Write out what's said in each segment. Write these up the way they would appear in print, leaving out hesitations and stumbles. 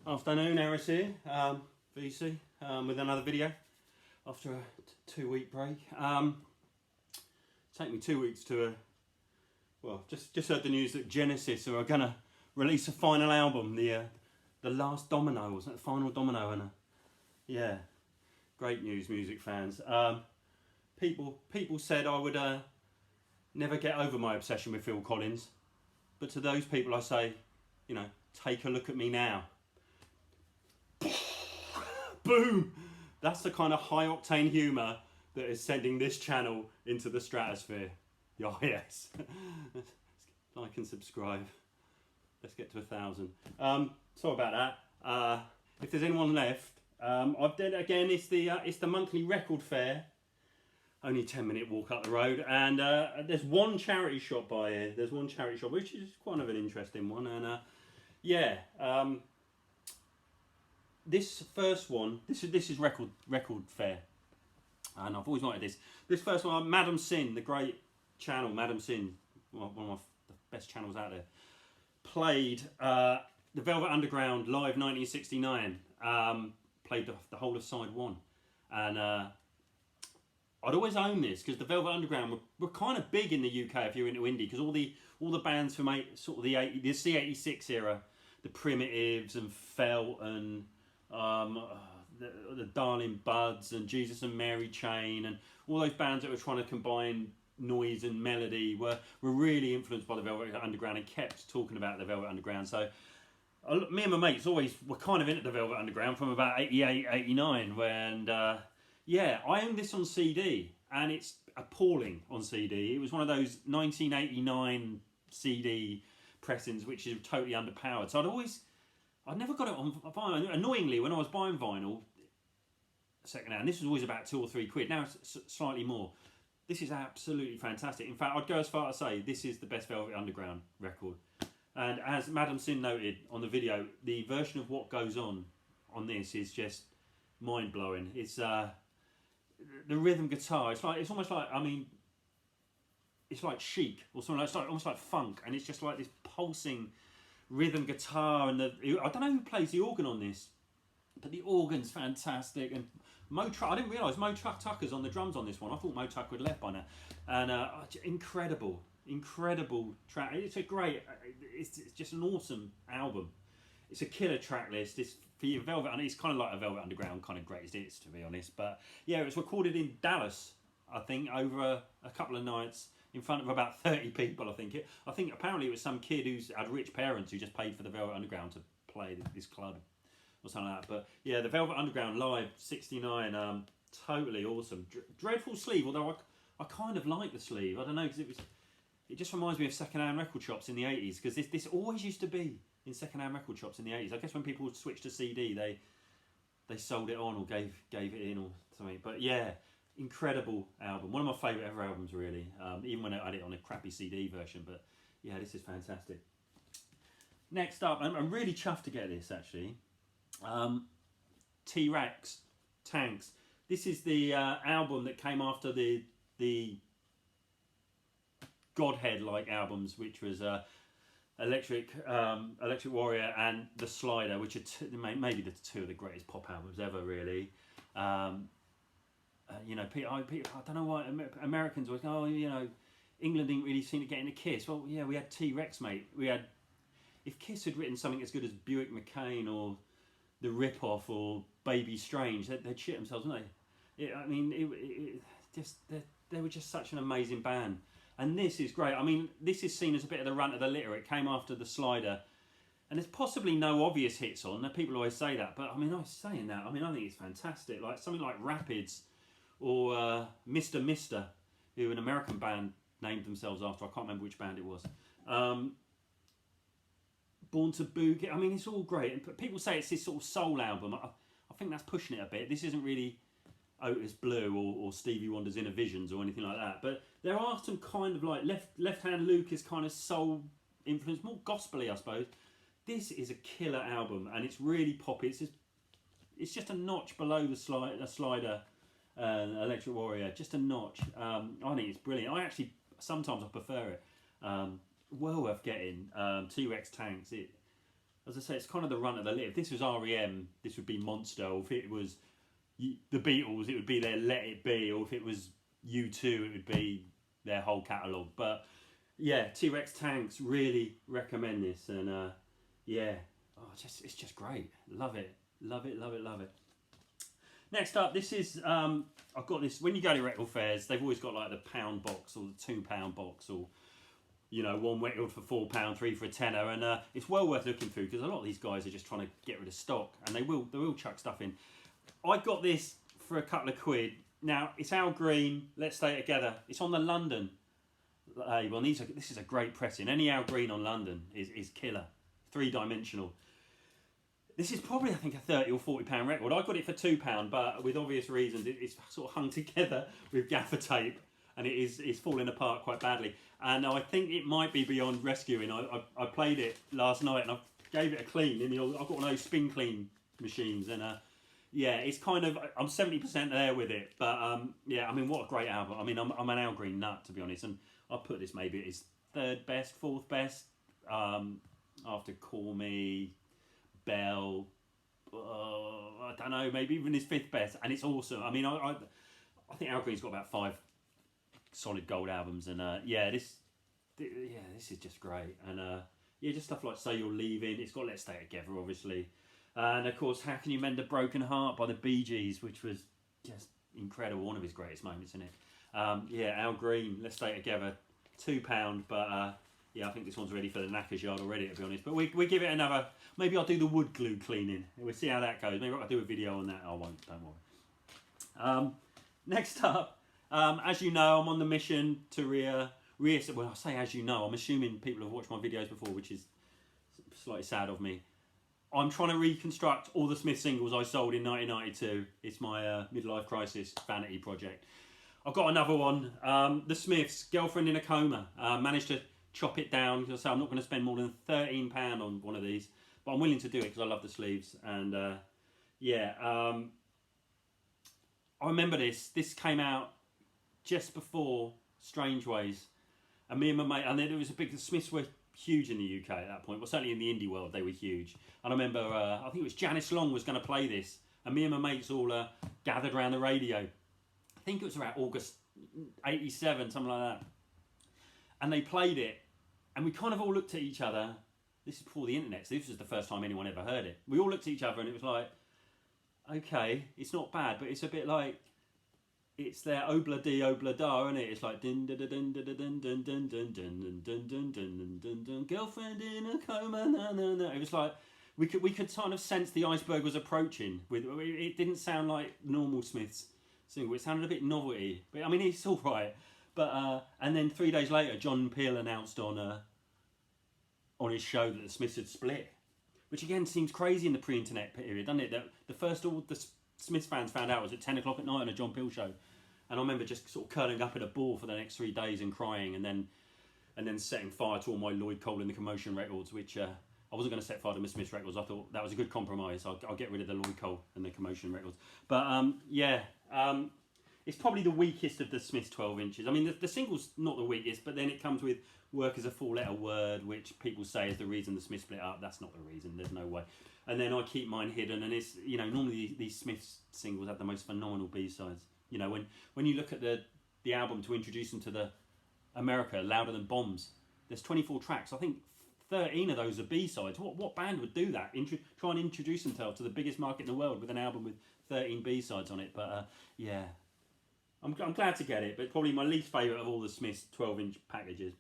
Afternoon, Eris here, VC, with another video after a 2 week break. Take me 2 weeks to, just heard the news that Genesis are going to release a final album, the last domino, wasn't it? The final domino, and yeah, great news, music fans. People said I would never get over my obsession with Phil Collins, but to those people I say, take a look at me now. Boom! That's the kind of high octane humour that is sending this channel into the stratosphere. Oh yes. Like and subscribe. Let's get to 1,000. Sorry about that. If there's anyone left, I've done it again. It's the monthly record fair. Only a 10-minute walk up the road, and there's one charity shop by here. There's one charity shop, which is kind of an interesting one, and this first one, this is record fair, and I've always wanted this. This first one, Madam Sin, the great channel, Madam Sin, one of the best channels out there, played the Velvet Underground live 1969. Played the whole of side one, and I'd always own this because the Velvet Underground were kind of big in the UK if you're into indie, because all the bands from the C86 era, the Primitives and Felt and the Darling Buds and Jesus and Mary Chain and all those bands that were trying to combine noise and melody were really influenced by the Velvet Underground and kept talking about the Velvet Underground. So me and my mates always were kind of into the Velvet Underground from about 88, 89, and I own this on CD, and it's appalling on CD. It was one of those 1989 CD pressings which is totally underpowered. So I'd never got it on vinyl. Annoyingly, when I was buying vinyl second hand, this was always about £2 or £3. Now it's slightly more. This is absolutely fantastic. In fact, I'd go as far as to say this is the best Velvet Underground record. And as Madam Sin noted on the video, the version of What Goes On this is just mind-blowing. It's the rhythm guitar. It's almost like, it's like chic or something. It's almost like funk, and it's just like this pulsing rhythm guitar. And I don't know who plays the organ on this, but the organ's fantastic. And I didn't realise Mo Tucker's on the drums on this one. I thought Mo Tucker had left by now. And incredible track. It's just an awesome album. It's a killer track list. It's for your Velvet, and it's kind of like a Velvet Underground kind of greatest hits, to be honest. But yeah, it was recorded in Dallas, I think, over a couple of nights in front of about 30 people. I think apparently it was some kid who's had rich parents who just paid for the Velvet Underground to play this club or something like that. But yeah, the Velvet Underground live 69, totally awesome. Dreadful sleeve, although I kind of like the sleeve. I don't know, because it just reminds me of second-hand record shops in the 80s, because this always used to be in second-hand record shops in the 80s. I guess when people switched to CD, they sold it on or gave it in or something. But yeah, incredible album. One of my favourite ever albums, really. Even when I had it on a crappy CD version. But yeah, this is fantastic. Next up, I'm really chuffed to get this, actually. T-Rex, Tanks. This is the album that came after the Godhead-like albums, which was Electric Warrior and The Slider, which are maybe the two of the greatest pop albums ever, really. I don't know why Americans always go, England didn't really seem to get into Kiss. Well, yeah, we had T-Rex, mate. If Kiss had written something as good as Buick McCain or The Rip-Off or Baby Strange, they'd shit themselves, wouldn't they? They were just such an amazing band. And this is great. This is seen as a bit of the runt of the litter. It came after The Slider. And there's possibly no obvious hits on. People always say that. But, I was saying that. I think it's fantastic. Like something like Rapids or Mr. Mister, who an American band named themselves after. I can't remember which band it was. Born to Boogie. It's all great. And people say it's this sort of soul album. I think that's pushing it a bit. This isn't really Otis Blue or Stevie Wonder's Inner Visions or anything like that. But there are some kind of like Left Hand Luke is kind of soul influence, more gospelly, I suppose. This is a killer album, and it's really poppy. It's just a notch below the Slider, Electric Warrior, just a notch. I think it's brilliant. Sometimes I prefer it. Well worth getting. T-Rex Tanks. as I say, it's kind of the run of the litter. If this was REM, this would be Monster. Or if it was the Beatles, it would be their Let It Be. Or if it was U2, it would be their whole catalogue. But yeah, T-Rex Tanks, really recommend this. And yeah, it's just great. Love it. Love it, love it, love it. Next up, this is, I've got this, when you go to record fairs, they've always got like the £1 box or the £2 box, or, you know, one record for £4, three for a tenner, and it's well worth looking through, because a lot of these guys are just trying to get rid of stock, and they will chuck stuff in. I got this for a couple of quid. Now, it's Al Green, Let's Stay Together. It's on the London label, and this is a great pressing. Any Al Green on London is killer, three-dimensional. This is probably, I think, a £30 or £40 record. I got it for £2, but with obvious reasons, it's sort of hung together with gaffer tape, and it's falling apart quite badly. And I think it might be beyond rescuing. I played it last night, and I gave it a clean. I've got one of those spin clean machines, and yeah, it's kind of, I'm 70% there with it. But yeah, I mean, what a great album. I mean, I'm an Al Green nut, to be honest, and I'll put this maybe at his third best, fourth best, after Call Me, Bell, I don't know, maybe even his fifth best, and it's awesome. I mean, I think Al Green's got about 5 solid gold albums, and yeah, this is just great, and yeah, just stuff like Say You're Leaving. It's got Let's Stay Together, obviously, and of course, How Can You Mend a Broken Heart by the Bee Gees, which was just incredible, one of his greatest moments, isn't it? Yeah, Al Green, Let's Stay Together, £2, but yeah, I think this one's ready for the knackers yard already, to be honest. But we give it another. Maybe I'll do the wood glue cleaning. We'll see how that goes. Maybe I'll do a video on that. I won't. Don't worry. Next up, as you know, I'm on the mission to well, I say as you know, I'm assuming people have watched my videos before, which is slightly sad of me. I'm trying to reconstruct all the Smiths singles I sold in 1992. It's my midlife crisis vanity project. I've got another one. The Smiths, Girlfriend in a Coma. Managed to chop it down, because I'm not going to spend more than £13 on one of these, but I'm willing to do it because I love the sleeves. And yeah, I remember this came out just before Strange Ways, and me and my mate, and then the Smiths were huge in the UK at that point. Well, certainly in the indie world they were huge. And I remember I think it was Janice Long was going to play this, and me and my mates all gathered around the radio. I think it was around August '87, something like that. And they played it, and we kind of all looked at each other. This is before the internet, so this was the first time anyone ever heard it. We all looked at each other, and it was like, okay, it's not bad, but it's a bit like, it's their obla di obla da, isn't it? It's like din din din din din din din din din din din din din din, girlfriend in a coma, na na na. It was like we could kind of sense the iceberg was approaching. It didn't sound like normal Smiths single. It sounded a bit novelty, but I mean, it's all right. But and then 3 days later, John Peel announced on his show that the Smiths had split, which again seems crazy in the pre-internet period, doesn't it? That the first all the Smiths fans found out was at 10 o'clock at night on a John Peel show, and I remember just sort of curling up in a ball for the next 3 days and crying, and then setting fire to all my Lloyd Cole and the Commotion records, which I wasn't going to set fire to my Smiths records. I thought that was a good compromise. I'll get rid of the Lloyd Cole and the Commotion records, but yeah. It's probably the weakest of the Smiths 12 inches. I mean, the single's not the weakest, but then it comes with Work as a Four-Letter Word, which people say is the reason the Smiths split up. That's not the reason. There's no way. And then I Keep Mine Hidden, and it's, you know, normally these Smiths singles have the most phenomenal B-sides. You know, when you look at the album to introduce them to the America, Louder Than Bombs, there's 24 tracks. I think 13 of those are B-sides. What band would do that? Try and introduce themselves to the biggest market in the world with an album with 13 B-sides on it. But yeah. I'm glad to get it, but probably my least favourite of all the Smiths 12-inch packages.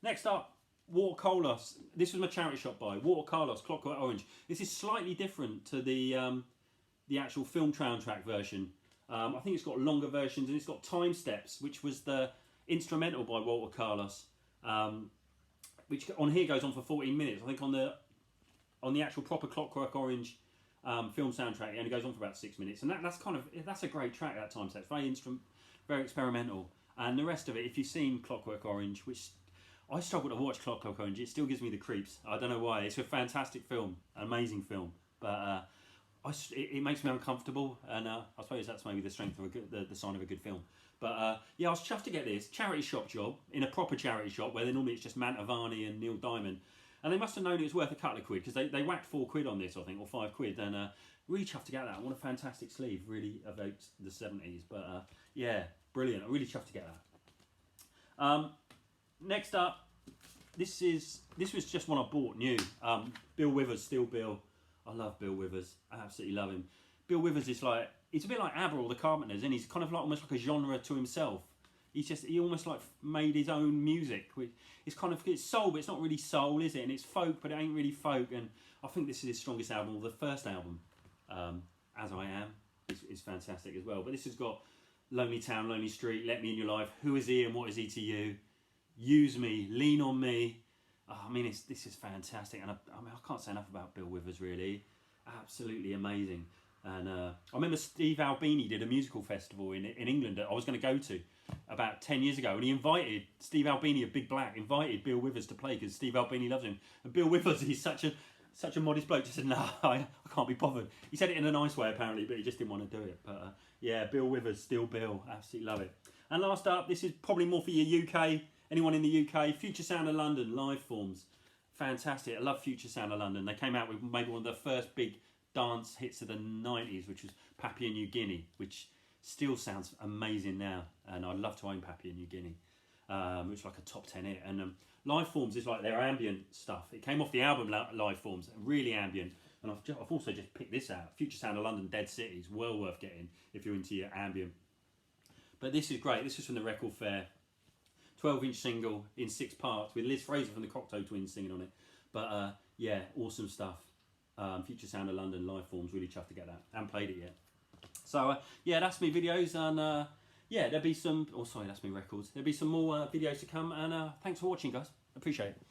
Next up, Water Carlos. This was my charity shop buy. Water Carlos, Clockwork Orange. This is slightly different to the actual film soundtrack version. I think it's got longer versions, and it's got Time Steps, which was the instrumental by Walter Carlos, which on here goes on for 14 minutes. I think on the actual proper Clockwork Orange film soundtrack, it only goes on for about 6 minutes, and that's a great track. That Time Steps, very experimental, and the rest of it, if you've seen Clockwork Orange, which I struggle to watch Clockwork Orange, it still gives me the creeps. I don't know why. It's a fantastic film, an amazing film, but it makes me uncomfortable, and I suppose that's maybe the strength of the sign of a good film. But yeah, I was chuffed to get this charity shop job in a proper charity shop where normally it's just Mantovani and Neil Diamond. And they must have known it was worth a couple of quid, because they whacked £4 on this, I think, or £5. And really chuffed to get that. What a fantastic sleeve. Really evokes the 70s. But yeah, brilliant. I'm really chuffed to get that. Next up, this was just one I bought new. Bill Withers, Still Bill. I love Bill Withers. I absolutely love him. Bill Withers is like, he's a bit like ABBA or the Carpenters, and he's kind of like almost like a genre to himself. He almost like made his own music. It's soul, but it's not really soul, is it? And it's folk, but it ain't really folk. And I think this is his strongest album, or the first album, As I Am, is fantastic as well. But this has got Lonely Town, Lonely Street, Let Me In Your Life, Who Is He and What Is He to You, Use Me, Lean On Me. Oh, I mean, this is fantastic. And I can't say enough about Bill Withers, really. Absolutely amazing. And I remember Steve Albini did a musical festival in England that I was going to go to about 10 years ago, and he invited Steve Albini of Big Black, invited Bill Withers to play because Steve Albini loves him. And Bill Withers, he's such a modest bloke, just said, no, I can't be bothered. He said it in a nice way apparently, but he just didn't want to do it. But yeah, Bill Withers, Still Bill, absolutely love it. And last up, this is probably more for your UK, anyone in the UK, Future Sound of London, live forms. Fantastic. I love Future Sound of London. They came out with maybe one of the first big dance hits of the 90s, which was Papua New Guinea, which still sounds amazing now, and I'd love to own Papua New Guinea. It's like a top 10 hit. And Live Forms is like their ambient stuff. It came off the album Live Forms, really ambient. And I've also just picked this out, Future Sound of London, Dead Cities, well worth getting if you're into your ambient. But this is great. This is from the Record Fair, 12-inch single in 6 parts with Liz Fraser from the Cocteau Twins singing on it. But yeah, awesome stuff. Future Sound of London, Live Forms, really chuffed to get that. I haven't played it yet. So yeah, that's me videos, and yeah, there'll be some, oh sorry, that's me records. There'll be some more videos to come, and thanks for watching, guys. Appreciate it.